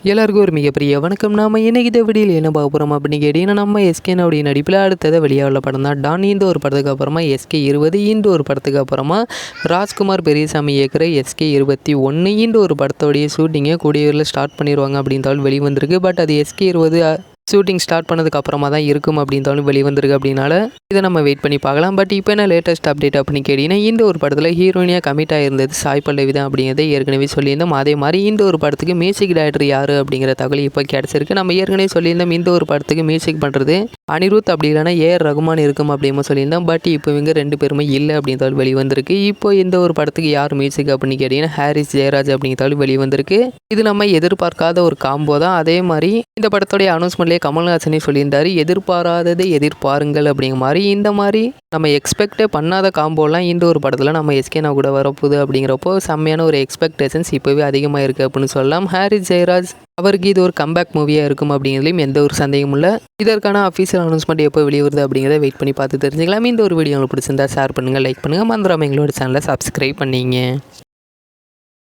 எல்லாருக்கும் ஒரு மிகப்பெரிய வணக்கம். நாம் இன்னைக்கு இந்த வீடியோவில் என்ன பார்க்க போகிறோம் அப்படின்னு கேட்டிங்கன்னா, நம்ம எஸ்கேனுடைய நடிப்பில் அடுத்ததை வெளியாகல படம் தான் டான். இந்த ஒரு படத்துக்கு அப்புறமா SK20, இந்த ஒரு படத்துக்கு அப்புறமா ராஜ்குமார் பெரியசாமி இயக்கிற SK21, இந்த ஒரு படத்தோடைய ஷூட்டிங்கை கூடிய விரைவில் ஸ்டார்ட் பண்ணிடுவாங்க அப்படின்றாலும் வெளிவந்திருக்கு. பட் அது SK20 ஷூட்டிங் ஸ்டார்ட் பண்ணதுக்கு அப்புறமா தான் இருக்கும் அப்படின்றாலும் வெளிவந்திருக்கு. அப்படின்னால இதை நம்ம வெயிட் பண்ணி பார்க்கலாம். பட் இப்போ என்ன லேட்டஸ்ட் அப்டேட் அப்படின்னு கேட்டிங்கன்னா, இந்த ஒரு படத்தில் ஹீரோயினியாக கமிட் ஆகிருந்தது சாய் பல்லவி தான் அப்படிங்கிறத ஏற்கனவே சொல்லியிருந்தோம். அதே மாதிரி இந்த ஒரு படத்துக்கு மியூசிக் டைரக்டர் யார் அப்படிங்கிற தகவல் இப்போ கிடச்சிருக்கு. நம்ம ஏற்கனவே சொல்லியிருந்தோம் இந்த ஒரு படத்துக்கு மியூசிக் பண்ணுறது அனிருத் அப்படி இல்லைனா AR ரகுமான் இருக்கும் அப்படின்னு சொல்லியிருந்தோம். பட் இப்போ இவங்க 2 பேருமே இல்லை அப்படின்றாலும் வெளிவந்திருக்கு. இப்போ இந்த ஒரு படத்துக்கு யார் மியூசிக் அப்படின்னு கேட்டிங்கன்னா, ஹாரிஸ் ஜெயராஜ் அப்படிங்கிறதாலும் வெளிவந்திருக்கு. இது நம்ம எதிர்பார்க்காத ஒரு காம்போ தான். அதே மாதிரி இந்த படத்தோடைய அனௌன்ஸ்மெண்ட்லேயே கமல்ஹாசனே சொல்லியிருந்தார், எதிர்பாராததை எதிர்பாருங்கள் அப்படிங்கிற மாதிரி. இந்த மாதிரி நம்ம எக்ஸ்பெக்டே பண்ணாத காம்போலாம் இந்த ஒரு படத்தில் நம்ம எஸ்கேனா கூட வரப்போகுது அப்படிங்கிறப்போ செம்மையான ஒரு எக்ஸ்பெக்டேஷன்ஸ் இப்போவே அதிகமாக இருக்குது அப்படின்னு சொல்லலாம். ஹாரிஸ் ஜெயராஜ் அவருக்கு இது ஒரு கம்பேக் மூவியாக இருக்கும் அப்படிங்கிறதுலையும் எந்த ஒரு சந்தேகமும் இல்லை. இதற்கான அஃபீஷியல் அனௌன்ஸ்மெண்ட் எப்போ வெளியே வருது அப்படிங்கிறத வெயிட் பண்ணி பார்த்து தெரிஞ்சுக்கலாம். இந்த ஒரு வீடியோ உங்களுக்கு பிடிச்சிருந்தா ஷேர் பண்ணுங்கள், லைக் பண்ணுங்கள், மறந்துடாமல் எங்களோட சேனலை சப்ஸ்கிரைப் பண்ணிங்க.